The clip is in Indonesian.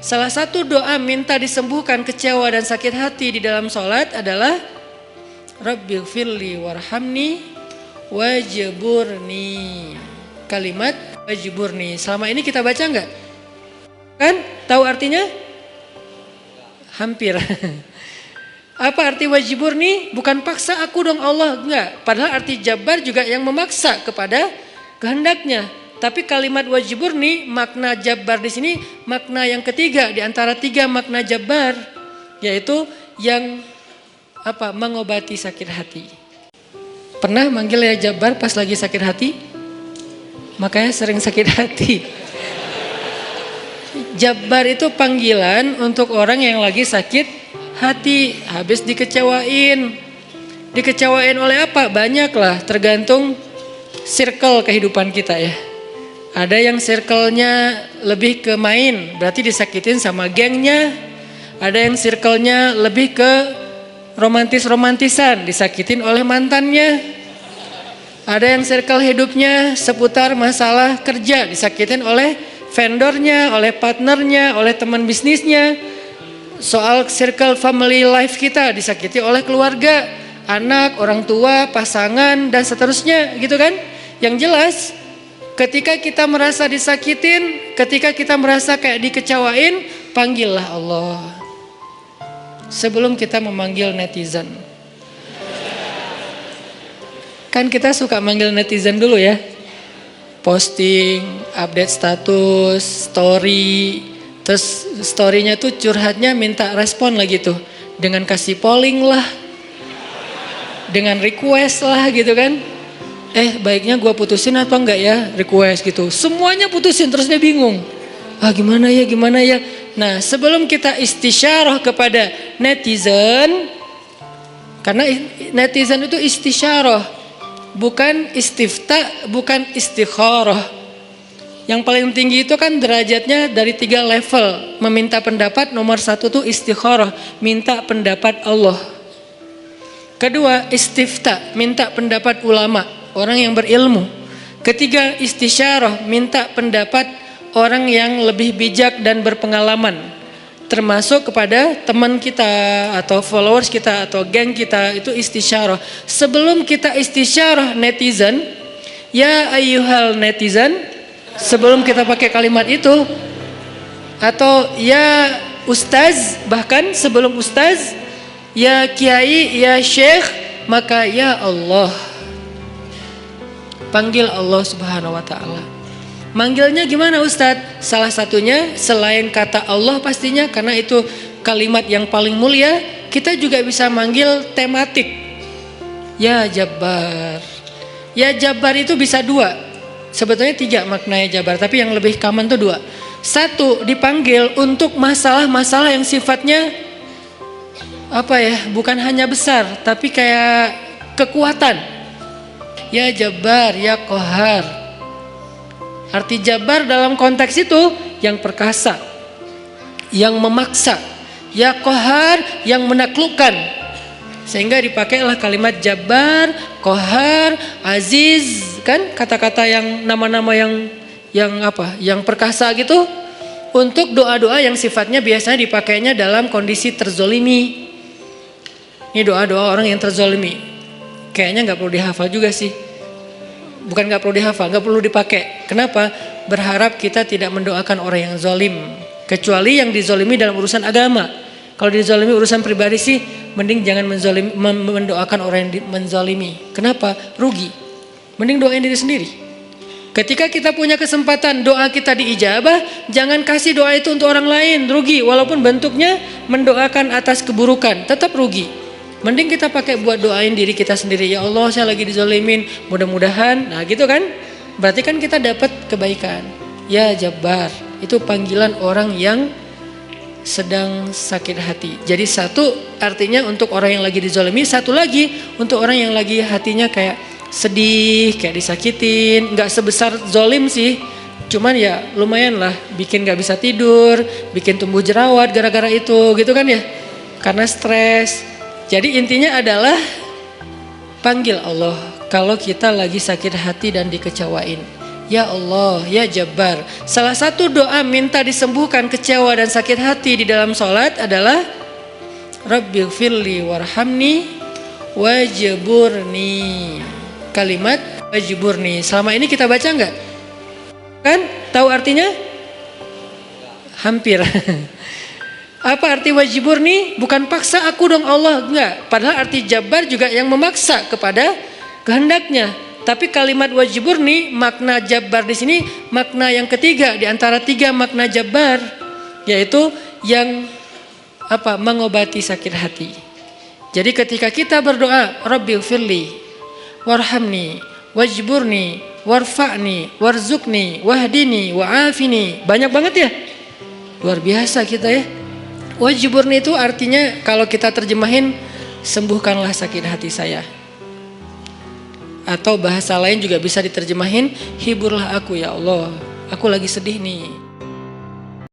Salah satu doa minta disembuhkan kecewa dan sakit hati di dalam sholat adalah Rabbighfirli warhamni wajburni. Kalimat wajburni. Selama ini kita baca enggak? Kan? Tahu artinya? Hampir. Apa arti wajburni? Bukan paksa aku dong Allah, enggak. Padahal arti jabbar juga yang memaksa kepada kehendaknya. Tapi kalimat wajburni, makna jabbar di sini makna yang ketiga di antara tiga makna jabbar, yaitu yang mengobati sakit hati. Pernah manggil ya jabbar pas lagi sakit hati? Makanya sering sakit hati. Jabbar itu panggilan untuk orang yang lagi sakit hati, habis dikecewain. Dikecewain oleh apa? Banyak lah, tergantung circle kehidupan kita ya. Ada yang circle-nya lebih ke main, berarti disakitin sama gengnya. Ada yang circle-nya lebih ke romantis-romantisan, disakitin oleh mantannya. Ada yang circle hidupnya seputar masalah kerja, disakitin oleh vendornya, oleh partnernya, oleh teman bisnisnya. Soal circle family life kita disakiti oleh keluarga, anak, orang tua, pasangan, dan seterusnya gitu kan. Yang jelas ketika kita merasa disakitin, ketika kita merasa kayak dikecewain, panggillah Allah. Sebelum kita memanggil netizen. Kan kita suka manggil netizen dulu ya. Posting, update status, story. Terus storynya tuh curhatnya minta respon lagi tuh. Dengan kasih polling lah. Dengan request lah gitu kan. Baiknya gue putusin atau enggak ya, request gitu. Semuanya putusin, terus dia bingung. Gimana ya. Nah, sebelum kita istisyarah kepada netizen, karena netizen itu istisyarah, bukan istifta, bukan istikharah. Yang paling tinggi itu kan derajatnya dari 3 level. Meminta pendapat, nomor 1 tuh istikharah, minta pendapat Allah. Kedua, istifta, minta pendapat ulama, orang yang berilmu. Ketiga, istisyarah, minta pendapat orang yang lebih bijak dan berpengalaman, termasuk kepada teman kita atau followers kita atau geng kita, itu istisyarah. Sebelum kita istisyarah netizen, ya ayyuhal netizen, sebelum kita pakai kalimat itu, atau ya ustaz, bahkan sebelum ustaz, ya kiai, ya syekh, maka ya Allah. Panggil Allah Subhanahu wa ta'ala. Manggilnya gimana Ustadz? Salah satunya selain kata Allah pastinya, karena itu kalimat yang paling mulia, kita juga bisa manggil tematik. Ya Jabbar. Ya Jabbar itu bisa 2. Sebetulnya 3 maknanya Jabbar, tapi yang lebih common tuh 2. 1, dipanggil untuk masalah-masalah yang sifatnya bukan hanya besar, tapi kayak kekuatan. Ya Jabbar, ya Qahar. Arti Jabbar dalam konteks itu yang perkasa, yang memaksa. Ya Qahar, yang menaklukkan. Sehingga dipakailah kalimat Jabbar, Qahar, Aziz, kan kata-kata yang nama-nama yang perkasa gitu, untuk doa-doa yang sifatnya biasanya dipakainya dalam kondisi terzolimi. Ini doa-doa orang yang terzolimi. Kayaknya nggak perlu dihafal juga sih. Bukan nggak perlu dihafal, nggak perlu dipakai. Kenapa? Berharap kita tidak mendoakan orang yang zolim, kecuali yang dizolimi dalam urusan agama. Kalau dizolimi urusan pribadi sih, mending jangan mendoakan orang yang menzolimi. Kenapa? Rugi. Mending doain diri sendiri. Ketika kita punya kesempatan doa kita diijabah, jangan kasih doa itu untuk orang lain, rugi. Walaupun bentuknya mendoakan atas keburukan, tetap rugi. Mending kita pakai buat doain diri kita sendiri. Ya Allah, saya lagi dizolimin, mudah-mudahan. Nah gitu kan, berarti kan kita dapat kebaikan. Ya Jabbar, itu panggilan orang yang sedang sakit hati. Jadi 1 artinya untuk orang yang lagi dizolimi, 1 lagi untuk orang yang lagi hatinya kayak sedih, kayak disakitin. Gak sebesar zolim sih, cuman ya lumayan lah, bikin gak bisa tidur, bikin tumbuh jerawat gara-gara itu gitu kan ya, karena stres. Jadi intinya adalah panggil Allah kalau kita lagi sakit hati dan dikecewain. Ya Allah, ya Jabbar. Salah satu doa minta disembuhkan kecewa dan sakit hati di dalam sholat adalah Rabbighfirli warhamni wajburni. Kalimat wajburni. Selama ini kita baca enggak? Kan? Tahu artinya? Hampir. Apa arti wajburni? Bukan paksa aku dong Allah, enggak. Padahal arti Jabbar juga yang memaksa kepada kehendaknya. Tapi kalimat wajburni, makna Jabbar di sini makna yang ketiga di antara tiga makna Jabbar, yaitu yang mengobati sakit hati. Jadi ketika kita berdoa Rabbighfirli warhamni wajburni warfa'ni warzuqni wahdini wa'afini, banyak banget ya, luar biasa kita ya. Wajburni itu artinya kalau kita terjemahin sembuhkanlah sakit hati saya. Atau bahasa lain juga bisa diterjemahin hiburlah aku ya Allah, aku lagi sedih nih.